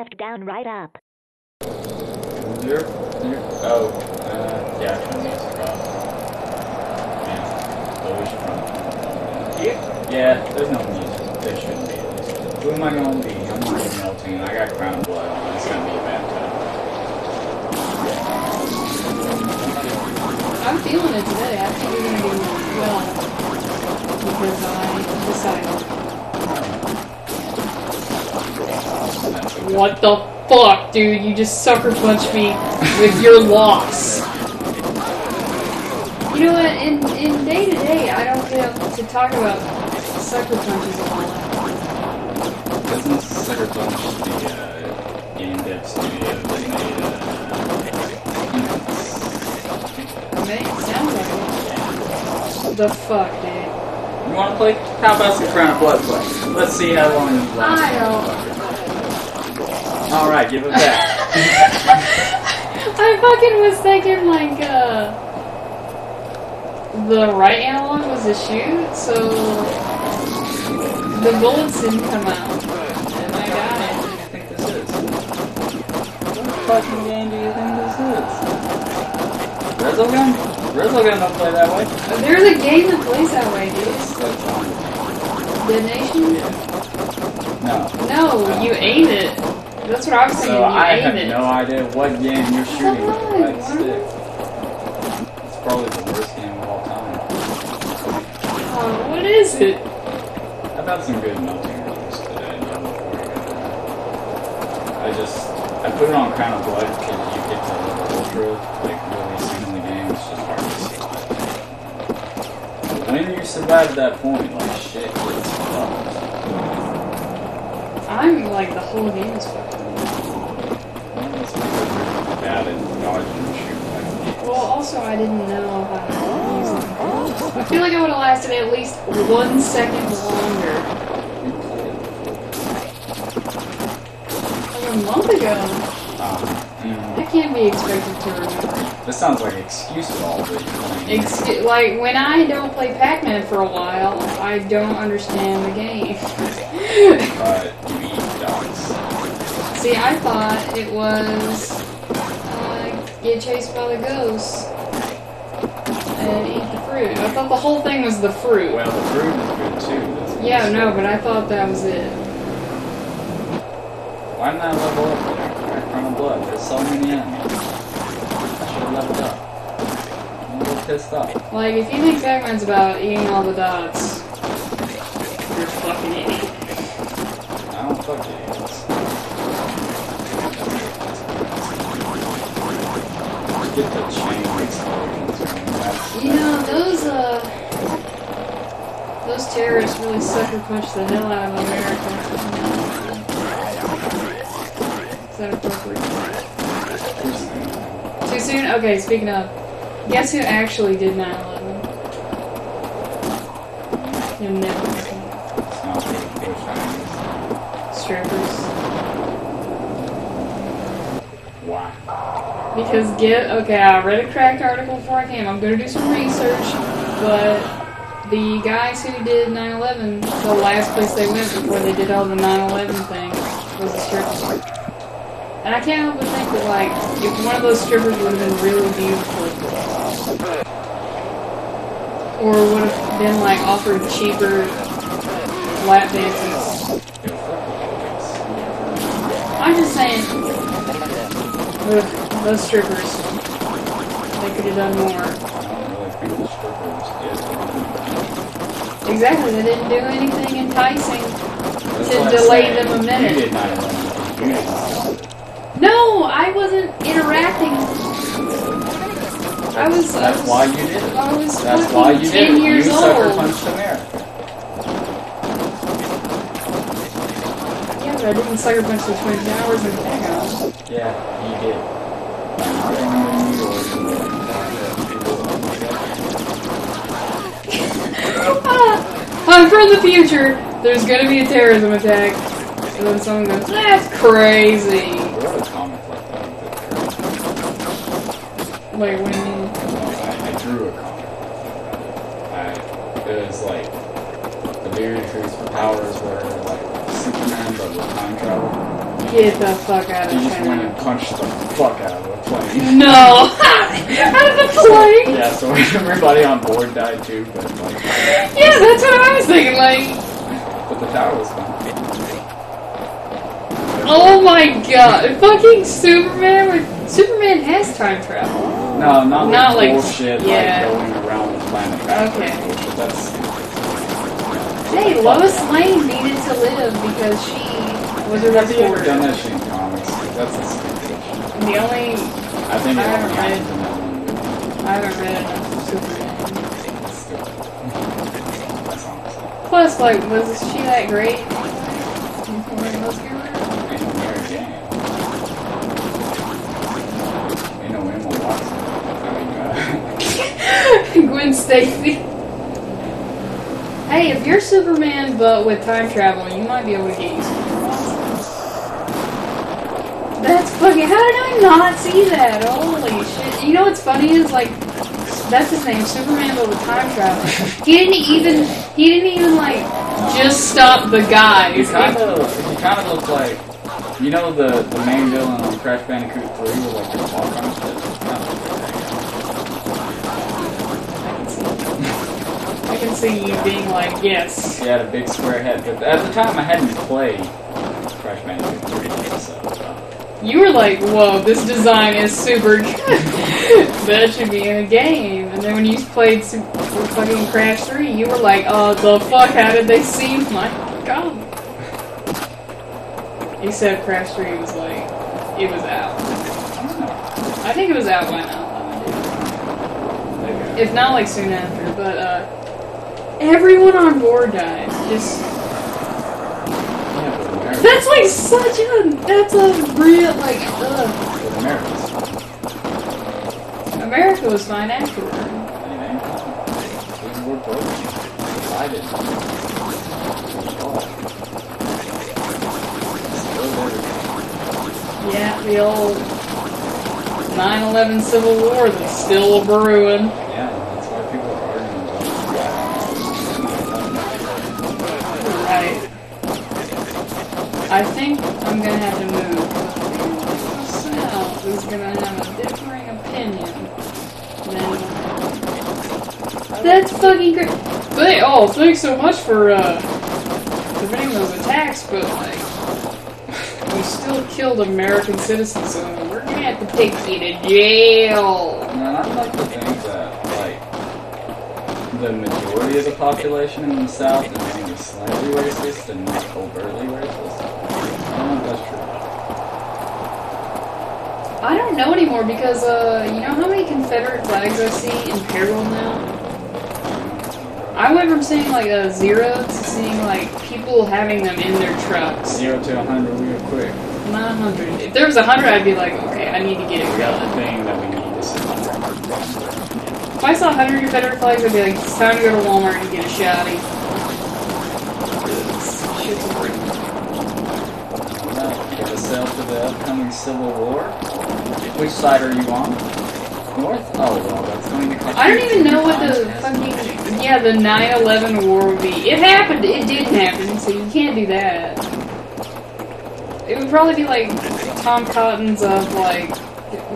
left, down, right, up. You're, oh, yeah, turn the music off. Yeah, Louis from. Yeah, there's no music. There shouldn't be. Who am I going to be? I'm going to be melting. I got Crown of Blood on. It's going to be a bad time. I'm feeling it today. I think you're going to do well. Because I decided. What the fuck, dude? You just sucker punched me with your loss. You know what? In day to day, I don't get to talk about sucker punches a lot. Doesn't Sucker Punch the game dev studio that made sounds like it. The fuck, dude? You want to play? How about some Crown of Blood play? Let's see how long you last. I don't. Alright, give it back. I fucking was thinking like, the right analog was a shoot, so the bullets didn't come out, and I got it. What do you think this is? What fucking game do you think this is? Resogun? Resogun don't play that way. There's a game that plays that way, dude. Detonation? Yeah. No. No, you aim it. That's what I was thinking, So you I aim have it. no idea what game you're shooting with the right stick. It's probably the worst game of all time. Oh, what is it? I've had some good melting reviews today, before we got there. I put it on Crown of Blood because you get to level ultra, like really soon in the game, it's just hard to survive. But when you survive that point, like shit gets fucked. I'm like, the whole game is fucked. Bad at dodging and shooting like Well, also I didn't know how to use it. I feel like I would have lasted at least 1 second longer. Like a month ago. I can't be expected to remember. This sounds like an excuse at all, but you're playing. Like, when I don't play Pac-Man for a while, I don't understand the game. But you eat dogs. See, I thought it was get chased by the ghosts and eat the fruit. I thought the whole thing was the fruit. Well, the fruit is good too. Yeah, no, but I thought that was it. Why didn't I level up there? Right from the blood. There's so many enemies. I should have leveled up. I'm a little pissed off. Like, if you think Pac-Man's about eating all the dots, you're a fucking idiot. I don't fuck idiots. Get the chain explosions. You know, those terrorists really sucker punch the hell out of America. Is that appropriate? Too soon? Okay, speaking of, guess who actually did 9/11? You'll never guess. Strippers. Why? Because okay, I read a cracked article before I came. I'm gonna do some research, but the guys who did 9/11, the last place they went before they did all the 9/11 things was a strip club. And I can't help but think that, like, if one of those strippers would have been really beautiful, or would have been, like, offered cheaper lap dances. I'm just saying, those strippers, they could have done more. Exactly, they didn't do anything enticing to delay them a minute. No, I wasn't interacting. That's why you did it. I was That's why you 10 years you old. sucker punched America. Yeah, but I didn't sucker punch the Twin Towers and Pentagon. Yeah, you did. I'm from the future. There's gonna be a terrorism attack. And then someone goes, that's crazy. Wait, what do you mean? I drew a comic. It was like the very first powers were like Superman, but with time travel. Get the fuck out of He just went town. and punched the fuck out of the plane. No! Out of the plane? Yeah, so everybody on board died too, but like... Yeah, that's what I was thinking, like... But the tower was fine. Oh my god, fucking Superman has time travel. No, not like bullshit, yeah. like going around the planet. Okay. Bullshit. That's... Hey, Lois Lane needed to live because she was a Has he ever reporter. done that shit in comics? That's a stupid shit. The only... I think it I haven't only read- happens in that one movie. I haven't read enough of Superman. It's stupid. That's honest. Plus, like, was she that great? Let's give her... Ain't no Mary Jane. Ain't no Emma Watson. I mean, Gwen Stacy. Hey, if you're Superman but with time travel, you might be able to get you some. That's fucking. How did I not see that? Holy shit! You know what's funny is like, that's his name, Superman but with time travel. He didn't even like just stop the guys. he kind of looks like, you know, the main villain on Crash Bandicoot 3 with like the clock on his head. Kind of looks I can see you being like, yes. He had a big square head, but at the time I hadn't played Crash Bandicoot 3, so... You were like, whoa, this design is super good. That should be in a game. And then when you played fucking Crash 3, you were like, oh, the fuck, how did they see my comic? Except Crash 3 was like, it was out. I think it was out by now. If not, like, soon after. But, everyone on board died. Just... That's like such a... That's a real, like, ugh. America was fine afterward. Yeah, the old 9/11 Civil War that's still a brewing. Yeah, that's why people are arguing about Right. I think I'm gonna have to move. South is gonna have a differing opinion than... That's fucking great. Oh, thanks so much for preventing those attacks, but like, you still killed American citizens, so we're gonna have to take you to jail. Man, I'd like to think that, like, the majority of the population in the South is only slightly racist and not overtly racist. I don't know if that's true. I don't know anymore because, you know how many Confederate flags I see in Peril now? I went from seeing like a 0 to seeing like people having them in their trucks. 0 to 100 real quick. Not 100. If there was 100, I'd be like, okay, I need to get it We got the going. thing that we need to see. If I saw 100 Confederate flags, I'd be like, it's time to go to Walmart and get a shotty. Shit's great. Get us sail to the upcoming Civil War. Which side are you on? North? Oh, well, that's going to cost I don't even know what the times. fucking... Yeah, the 9/11 war would be. It happened. It didn't happen, so you can't do that. It would probably be like Tom Cotton's of like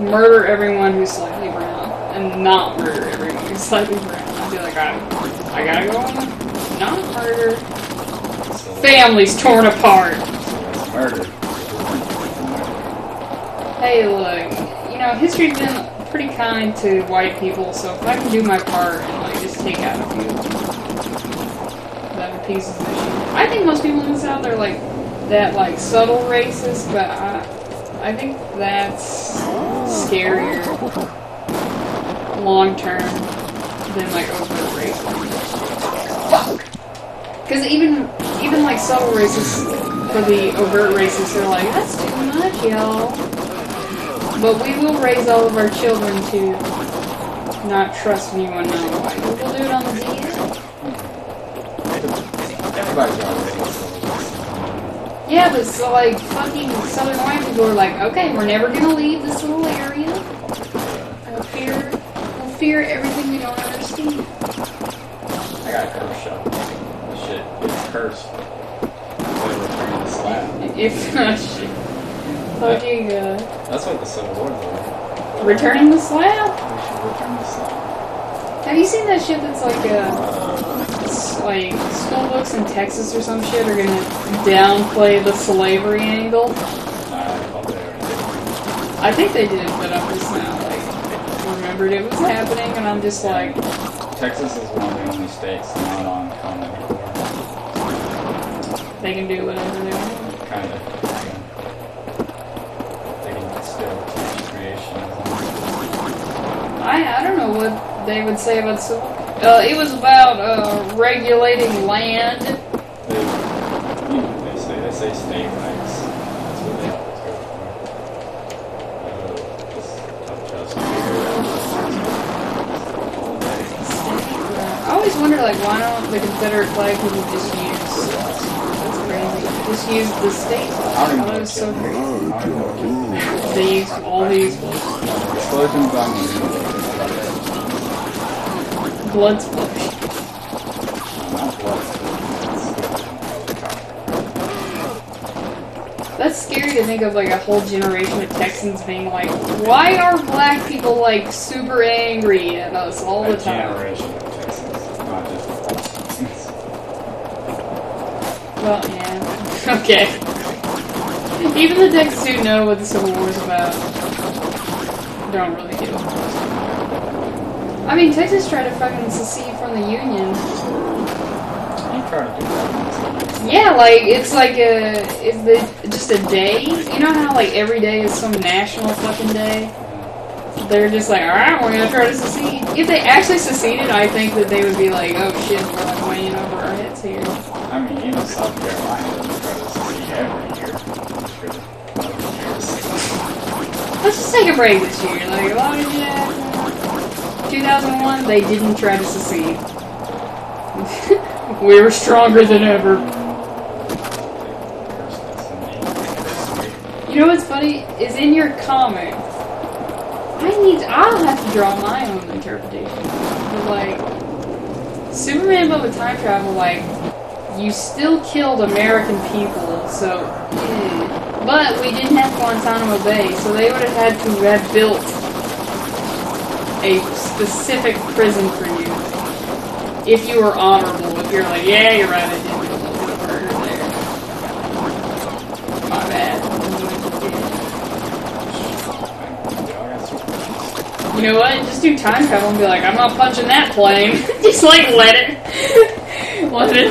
murder everyone who's slightly brown and not murder everyone who's slightly brown. I'd be like, I gotta go on the not murder. So, Families torn apart. so that's murder. Hey, look, you know, history's been pretty kind to white people, so if I can do my part and like just take out a few better pieces of shit. I think most people in the South are like that, like subtle racist, but I think that's scarier long term than like overt racism. Fuck. Because even like subtle racists for the overt racists are like, that's too much, y'all. But we will raise all of our children to not trust anyone non-white. We'll do it on the DL. Everybody's got racist. Yeah, but so like fucking southern white people are like, okay, we're never gonna leave this little area. We'll fear everything we don't understand. I got a curse shot. Shit, it's cursed. Instead of returning the slap. If shit. Fucking, That's what the Civil War is like. returning the slab? We should return the slab. Have you seen that shit that's like, it's like, school books in Texas or some shit are gonna downplay the slavery angle? I thought they already did. I think they did, but I'm just now, like, remembered it was happening, and I'm just like... Texas is one of the only states not on Common Core. They can do whatever they want. Kind of. They can still teach creationism. I don't know what they would say about civil... it was about, regulating land. They say state rights. That's what they always go for. Just I always wonder, like, why don't the Confederate flag people just use... That's crazy. Just use the state flag. I thought it was so crazy. They use all these... Explosions on the Blood splash. not blood. That's scary to think of, like, a whole generation of Texans being like, why are black people, like, super angry at us all the time? Generation of Texans, not just all Texans. Well, yeah. Okay. Even the Texans who know what the Civil War is about don't really give a fuck. I mean, Texas tried to fucking secede from the Union. You try to do that. Yeah, like, it's like just a day? You know how, like, every day is some national fucking day? They're just like, alright, we're gonna try to secede. If they actually seceded, I think that they would be like, oh shit, we're like weighing over our heads here. I mean, even South Carolina doesn't try to secede every year. I'm sure Let's just take a break this year. Like, as long as you 2001, they didn't try to secede. We were stronger than ever. You know what's funny? Is in your comic, I'll have to draw my own interpretation. But, like, Superman but with time travel, like, you still killed American people, so, but we didn't have Guantanamo Bay, so they would have had to have built a specific prison for you. If you were honorable, if you're like, yeah, you're right, I did a little bit of murder there. My bad. You know what? Just do time travel and be like, I'm not punching that plane. Just like let it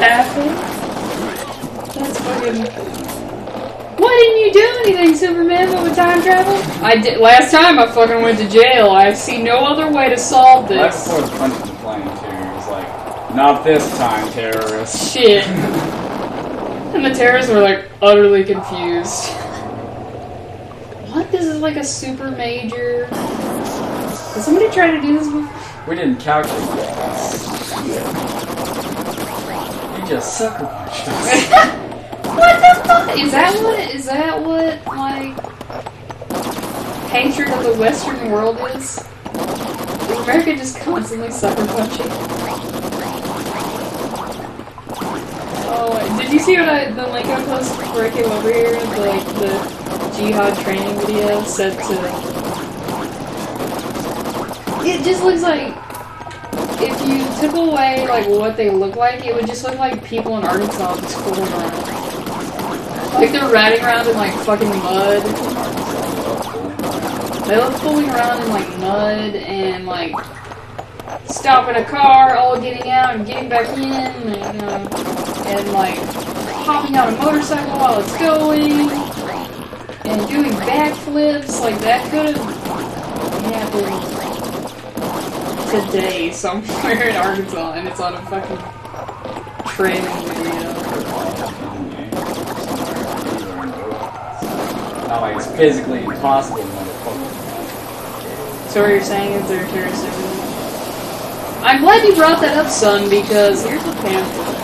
happen. That's fucking... Why didn't you do anything, Superman, with time travel? I did. Last time I fucking went to jail. I see no other way to solve this. Right before the punching the plane, too, it was like, not this time, terrorists. Shit. And the terrorists were like utterly confused. What? This is like a super major... Did somebody try to do this before? We didn't calculate that. You just sucker punched us. What the fuck? Is that what, like, hatred of the Western world is? Is America just constantly sucker punching? Oh, did you see the link I posted before I came over here? Like, the jihad training video set to... It just looks like, if you took away, like, what they look like, it would just look like people in Arkansas just fooling around. Like, they're riding around in, like, fucking mud. They look fooling around in, like, mud and, like, stopping a car, all getting out and getting back in, and like, hopping on a motorcycle while it's going, and doing backflips. Like, that could have happened today somewhere in Arkansas, and it's on a fucking training video. Not like it's physically impossible, motherfucker. So what you're saying is they're terrorists everywhere? I'm glad you brought that up, son, because here's the pamphlet.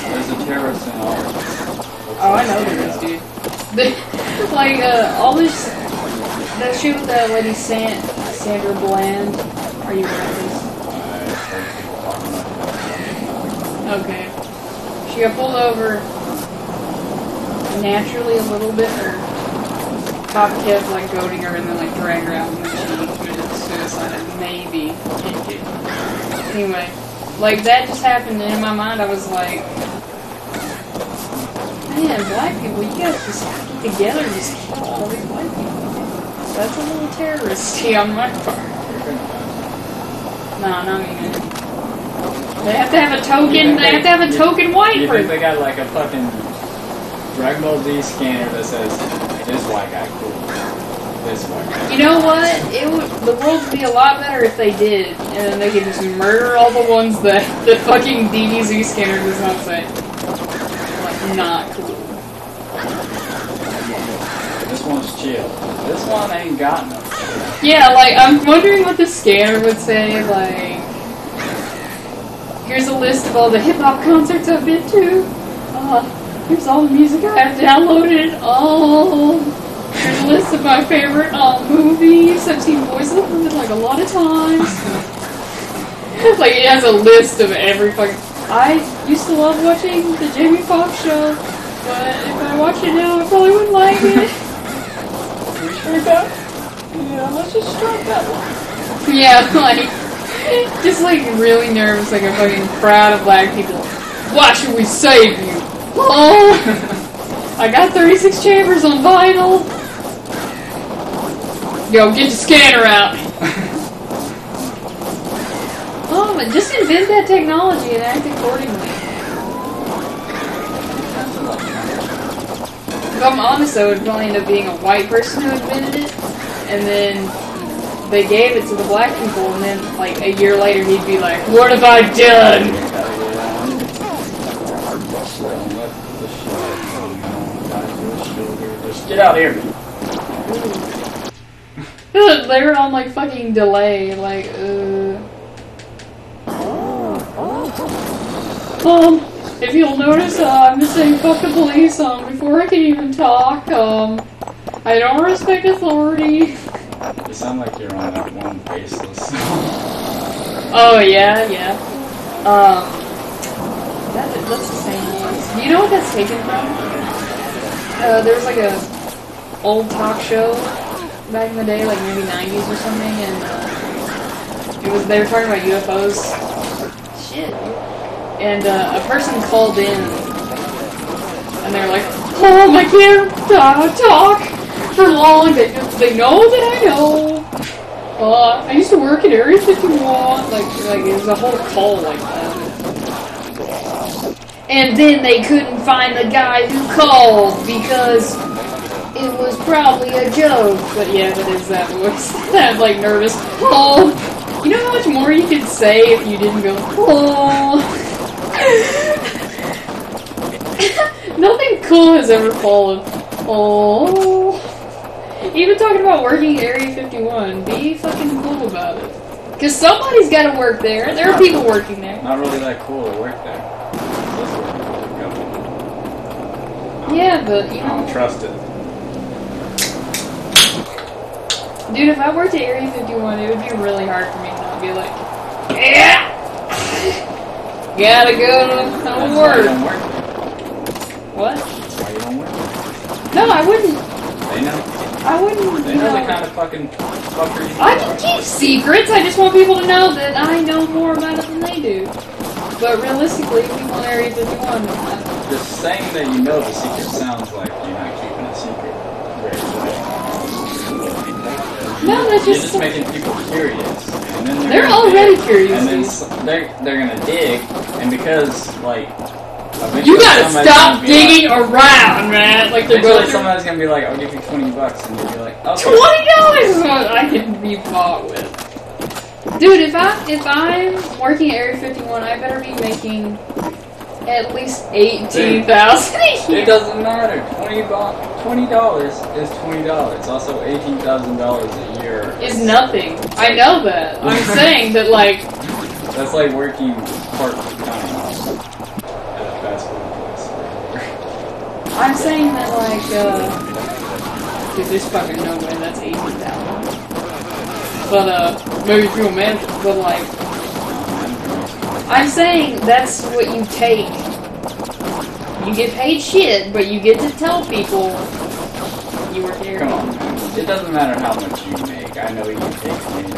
There's a terrorist in all. Oh, I know there is, dude. Like, all this... That shit with that lady Sandra Bland. Are you aware of this? I've heard people talking about Okay. She got pulled over naturally a little bit, or Papa kept like goading her and then like dragged her out and then she committed suicide and maybe kicked it. Anyway, like that just happened and in my mind I was like, man, black people, you guys just get together and just kill all these white people. That's a little terroristy on my part. Nah, not me, man. They have to have a token. They have to have a token white You person. think they got like a fucking Dragon Ball Z scanner that says this white guy cool, this white guy. You know what? The world would be a lot better if they did, and then they could just murder all the ones that the fucking DBZ scanner does not say. Like, not cool. This one's chill. This one ain't got no. Yeah, like I'm wondering what the scanner would say. Like, here's a list of all the hip hop concerts I've been to. Here's all the music I've downloaded. Here's a list of my favorite movies. I've seen Boys in the Hood like a lot of times. Like it has a list of every fucking. I used to love watching the Jamie Foxx show, but if I watched it now, I probably wouldn't like it. Can we strike that? Yeah, let's just strike that one. Yeah, like just like really nervous, like a fucking crowd of black people. Why should we save you? Oh, I got 36 chambers on vinyl. Yo, get the scanner out. Oh, but just invent that technology and act accordingly. If I'm honest, though, it would probably end up being a white person who invented it, and then they gave it to the black people, and then like a year later he'd be like, "What have I done?" Just get out of here. They're on like fucking delay, like if you'll notice, I'm just saying fuck the police, before I can even talk, I don't respect authority. You sound like you're on that one Faceless song. Oh, yeah. That's the same voice. Do you know what that's taken from? There was like a old talk show back in the day, like maybe 90s or something, and they were talking about UFOs. Shit. And a person called in, and they're like, "Oh, I can't talk for long. They know that I know. I used to work at Area 51." Like it was a whole call like that. And then they couldn't find the guy who called because it was probably a joke. But yeah, that is that voice. That like nervous. Oh, you know how much more you could say if you didn't go. Oh. Nothing cool has ever fallen. Oh. Even talking about working at Area 51, be fucking cool about it. Because somebody's got to work there. There are people working there. Not really that cool to work there. Yeah, but you know. I don't trust it. Dude, if I worked at Area 51, it would be really hard for me to not be like, yeah! Gotta go to work. Why you don't work. What? That's why you don't work. No, I wouldn't. They know. I wouldn't. They know the kind of fucking fucker you I can keep secrets. I just want people to know that I know more about it than they do. But realistically, people in Area 51. Just saying that you know the secret sounds like you're not keeping a secret. Very well. No, that's You're just. just making people curious. And then They're already curious. And then they're gonna dig, and because like. You gotta stop digging around, man. Like they're going. Somebody's gonna be like, "I'll give you $20," and you'll be like, "Okay." $20 is what I can be bought with. Dude, if I'm working at Area 51, I better be making at least $18,000 a year. It doesn't matter. $20 is $20. It's also $18,000 a year. Is nothing. I know that. I'm saying that like. That's like working part-time. Fast food place. I'm saying that like, dude, there's fucking no way that's 18,000. But maybe fuel management. But like, I'm saying that's what you take. You get paid shit, but you get to tell people you work here. Come on. It doesn't matter how much you make. I know you take $20.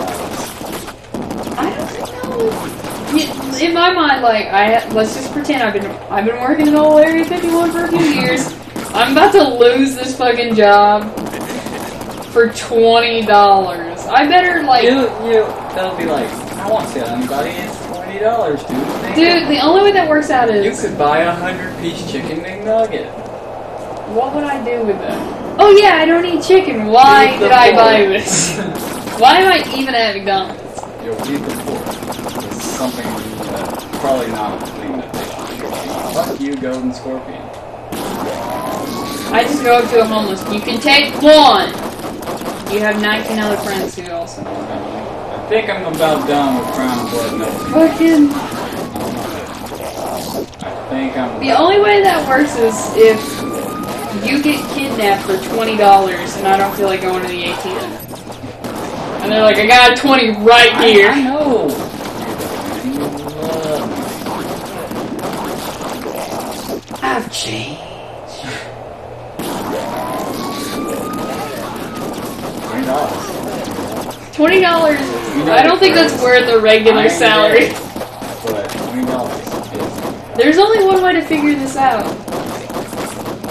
I don't know. In my mind, like let's just pretend I've been working in old Area 51 for a few years. I'm about to lose this fucking job for $20. I better like. They'll be like, I won't tell anybody. It's $20, dude. Dude, the only way that works out is you could buy a 100-piece chicken McNugget. What would I do with that? Oh yeah, I don't eat chicken. Why did I buy this? Why am I even at McDonald's? You'll feed the poor. It's something that's probably not a thing that they should do. Fuck you, Golden Scorpion. I just go up to a homeless. You can take one. You have 19 other friends who also know about you. I think I'm about done with Crown Blood Melting. Fucking. I think I'm. The only way that works is if you get kidnapped for $20 and I don't feel like going to the ATM. And they're like, I got 20 right here. I know. I've changed. $20. I don't think that's worth a regular salary. But $20. There's only one way to figure this out.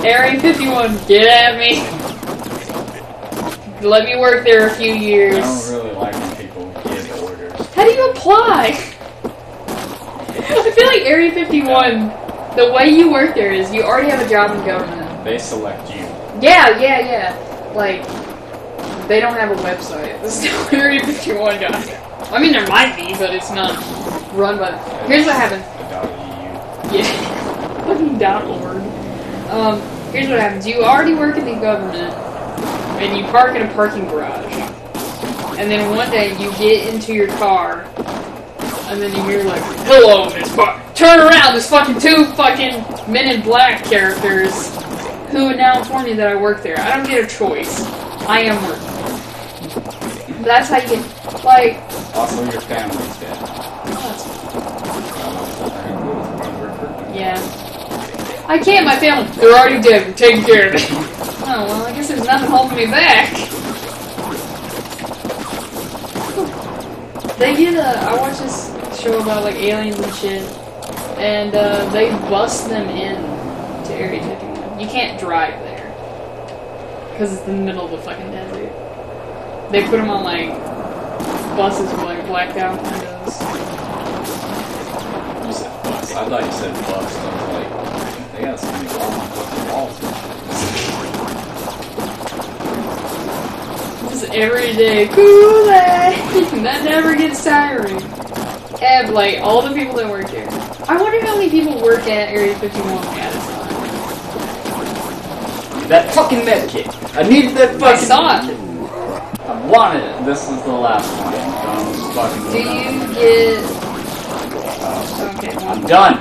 Area 51, get at me. Let me work there a few years. I don't really like when people give orders. How do you apply? I feel like Area 51, the way you work there is you already have a job in government. They select you. Yeah. Like, they don't have a website. It's still Area 51 guy. I mean, there might be, but it's not run by. Here's what happened. Yeah. Fucking .org. Here's what happens. You already work in the government, and you park in a parking garage. And then one day you get into your car, and then you hear like, hello, Miss turn around, there's fucking two fucking Men in Black characters who now inform me that I work there. I don't get a choice. I am working. That's how you get, like... Also, your family's dead. Yeah. I can't, my family. They're already dead. We're taking care of it. Oh, well, I guess there's nothing holding me back. They get I watched this show about, like, aliens and shit. And, they bust them in to Area 51. You can't drive there. Because it's the middle of the fucking desert. They put them on, like, buses with, like, blacked out windows. You said bus. I thought you said bus. I was like, they got so many walls. Just every day, Kool-Aid! That never gets tiring. And, like, all the people that work there. I wonder how many people work at Area 51 at a time. That fucking med kit! I needed that fucking... I saw it! I wanted it! This is the last one. Do you get... Okay, I'm done!